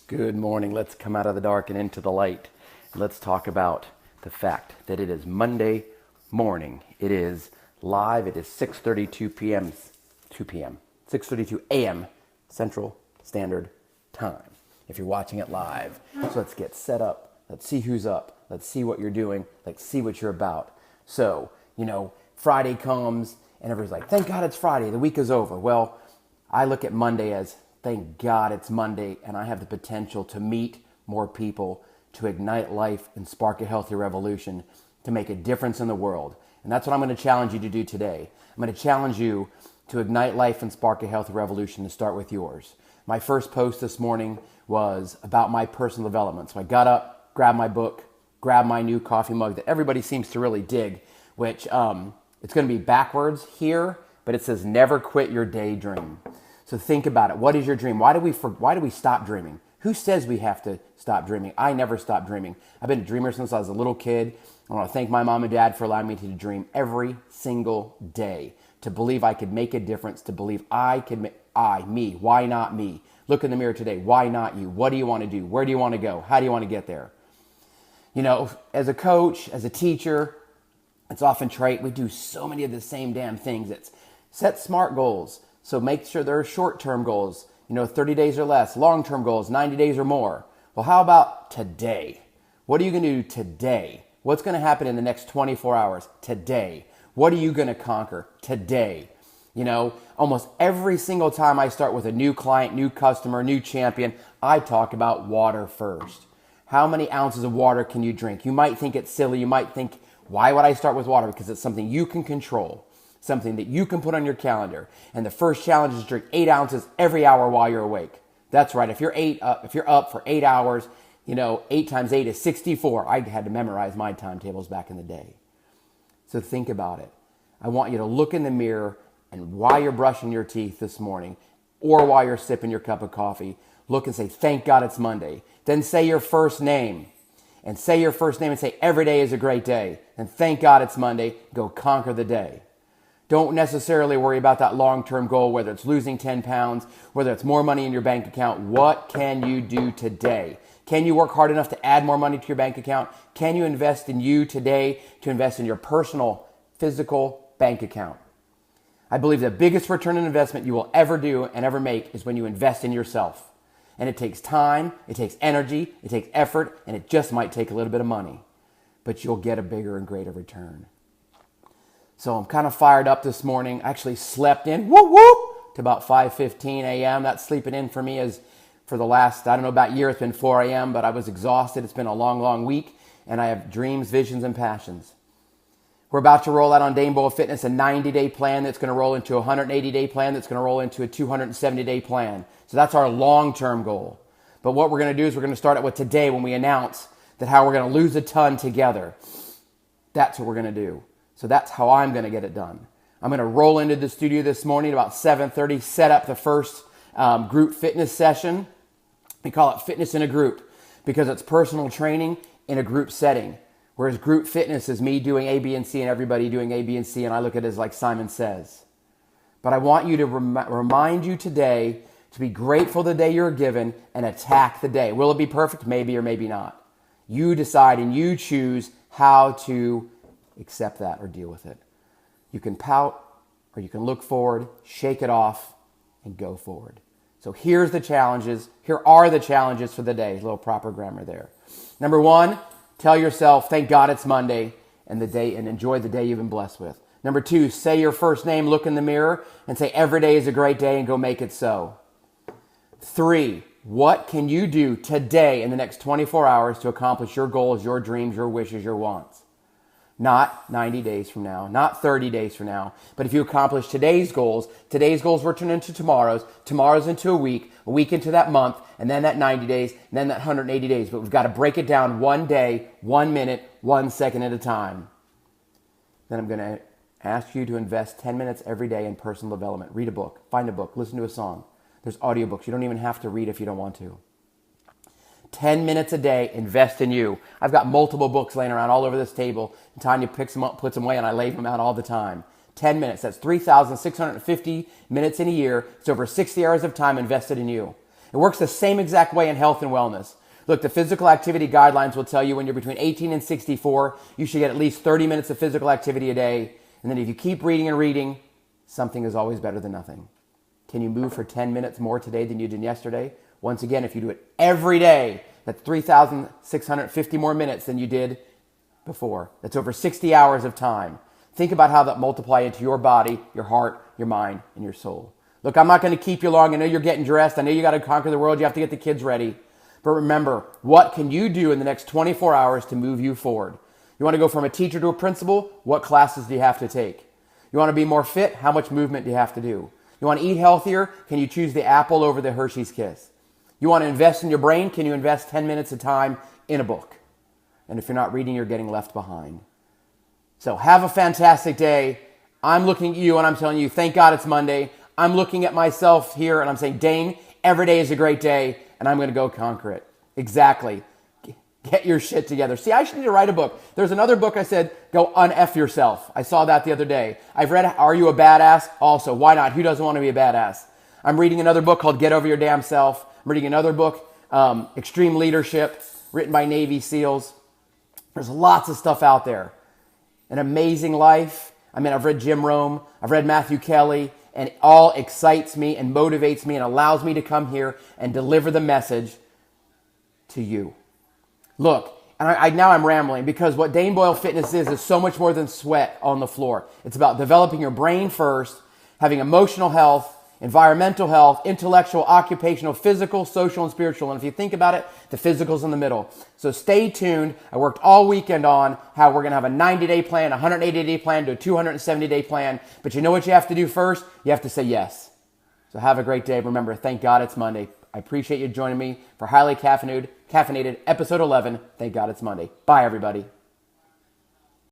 Good morning. Let's come out of the dark and into the light. Let's talk about the fact that it is Monday morning. It is live. It is 6:32 p.m. 6:32 a.m. Central Standard Time. If you're watching it live, so let's get set up. Let's see who's up. Let's see what you're doing. Let's see what you're about. So, Friday comes and everybody's like, thank God it's Friday. The week is over. Well, I look at Monday as thank God it's Monday and I have the potential to meet more people, to ignite life and spark a healthy revolution, to make a difference in the world. And that's what I'm going to challenge you to do today. I'm going to challenge you to ignite life and spark a healthy revolution, to start with yours. My first post this morning was about my personal development. So I got up, grabbed my book, grabbed my new coffee mug that everybody seems to really dig, which it's going to be backwards here, but it says never quit your daydream. So think about it. What is your dream? Why do we stop dreaming? Who says we have to stop dreaming? I never stopped dreaming. I've been a dreamer since I was a little kid. I want to thank my mom and dad for allowing me to dream every single day, to believe I could make a difference, to believe me. Why not me? Look in the mirror today. Why not you? What do you want to do? Where do you want to go? How do you want to get there? As a coach, as a teacher, it's often trite. We do so many of the same damn things. It's set SMART goals. So make sure there are short-term goals, 30 days or less, long-term goals, 90 days or more. Well, how about today? What are you going to do today? What's going to happen in the next 24 hours today? What are you going to conquer today? Almost every single time I start with a new client, new customer, new champion, I talk about water first. How many ounces of water can you drink? You might think it's silly. You might think, why would I start with water? Because it's something you can control, something that you can put on your calendar. And the first challenge is drink 8 ounces every hour while you're awake. That's right. If you're up for 8 hours, 8 times 8 is 64. I had to memorize my timetables back in the day. So think about it. I want you to look in the mirror, and while you're brushing your teeth this morning, or while you're sipping your cup of coffee, look and say, thank God it's Monday. Then say your first name. And say your first name and say, every day is a great day. And thank God it's Monday. Go conquer the day. Don't necessarily worry about that long-term goal, whether it's losing 10 pounds, whether it's more money in your bank account. What can you do today? Can you work hard enough to add more money to your bank account? Can you invest in you today to invest in your personal, physical bank account? I believe the biggest return on investment you will ever do and ever make is when you invest in yourself. And it takes time, it takes energy, it takes effort, and it just might take a little bit of money. But you'll get a bigger and greater return. So I'm kind of fired up this morning. I actually slept in, to about 5:15 a.m. That sleeping in for me is for the last, about year, it's been 4 a.m., but I was exhausted. It's been a long, long week, and I have dreams, visions, and passions. We're about to roll out on Dane Bowl Fitness a 90-day plan that's going to roll into a 180-day plan that's going to roll into a 270-day plan. So that's our long-term goal. But what we're going to do is we're going to start it with today when we announce that how we're going to lose a ton together. That's what we're going to do. So that's how I'm going to get it done. I'm going to roll into the studio this morning at about 7:30, set up the first group fitness session. We call it fitness in a group because it's personal training in a group setting. Whereas group fitness is me doing A, B, and C and everybody doing A, B, and C, and I look at it as like Simon Says. But I want you to remind you today to be grateful the day you're given and attack the day. Will it be perfect? Maybe or maybe not. You decide and you choose how to accept that or deal with it. You can pout or you can look forward, shake it off, and go forward. So here's the challenges. Here are the challenges for the day. A little proper grammar there. Number 1, tell yourself, thank God it's Monday and enjoy the day you've been blessed with. Number 2, say your first name, look in the mirror, and say every day is a great day and go make it so. 3, what can you do today in the next 24 hours to accomplish your goals, your dreams, your wishes, your wants? Not 90 days from now, not 30 days from now. But if you accomplish today's goals will turn into tomorrow's into a week into that month, and then that 90 days, and then that 180 days. But we've got to break it down 1 day, 1 minute, 1 second at a time. Then I'm going to ask you to invest 10 minutes every day in personal development. Read a book, find a book, listen to a song. There's audiobooks. You don't even have to read if you don't want to. 10 minutes a day, invest in you. I've got multiple books laying around all over this table. And Tanya picks them up, puts them away, and I lay them out all the time. 10 minutes, that's 3,650 minutes in a year. It's over 60 hours of time invested in you. It works the same exact way in health and wellness. Look, the physical activity guidelines will tell you when you're between 18 and 64, you should get at least 30 minutes of physical activity a day. And then if you keep reading and reading, something is always better than nothing. Can you move for 10 minutes more today than you did yesterday? Once again, if you do it every day, that's 3,650 more minutes than you did before. That's over 60 hours of time. Think about how that multiplies into your body, your heart, your mind, and your soul. Look, I'm not going to keep you long. I know you're getting dressed. I know you got to conquer the world. You have to get the kids ready. But remember, what can you do in the next 24 hours to move you forward? You want to go from a teacher to a principal? What classes do you have to take? You want to be more fit? How much movement do you have to do? You want to eat healthier? Can you choose the apple over the Hershey's Kiss? You want to invest in your brain? Can you invest 10 minutes of time in a book? And if you're not reading, you're getting left behind. So have a fantastic day. I'm looking at you and I'm telling you, thank God it's Monday. I'm looking at myself here and I'm saying, Dane, every day is a great day and I'm going to go conquer it. Exactly. Get your shit together. See, I should need to write a book. There's another book I said, go un-F yourself. I saw that the other day. I've read Are You a Badass? Also, why not? Who doesn't want to be a badass? I'm reading another book called Get Over Your Damn Self. I'm reading another book, Extreme Leadership, written by Navy SEALs. There's lots of stuff out there. An Amazing Life. I mean, I've read Jim Rome. I've read Matthew Kelly. And it all excites me and motivates me and allows me to come here and deliver the message to you. Look, and now I'm rambling because what Dane Boyle Fitness is so much more than sweat on the floor. It's about developing your brain first, having emotional health, environmental health, intellectual, occupational, physical, social, and spiritual. And if you think about it, the physical's in the middle. So stay tuned. I worked all weekend on how we're going to have a 90-day plan, a 180-day plan to a 270-day plan. But you know what you have to do first? You have to say yes. So have a great day. Remember, thank God it's Monday. I appreciate you joining me for Highly Caffeinated, episode 11. Thank God it's Monday. Bye, everybody.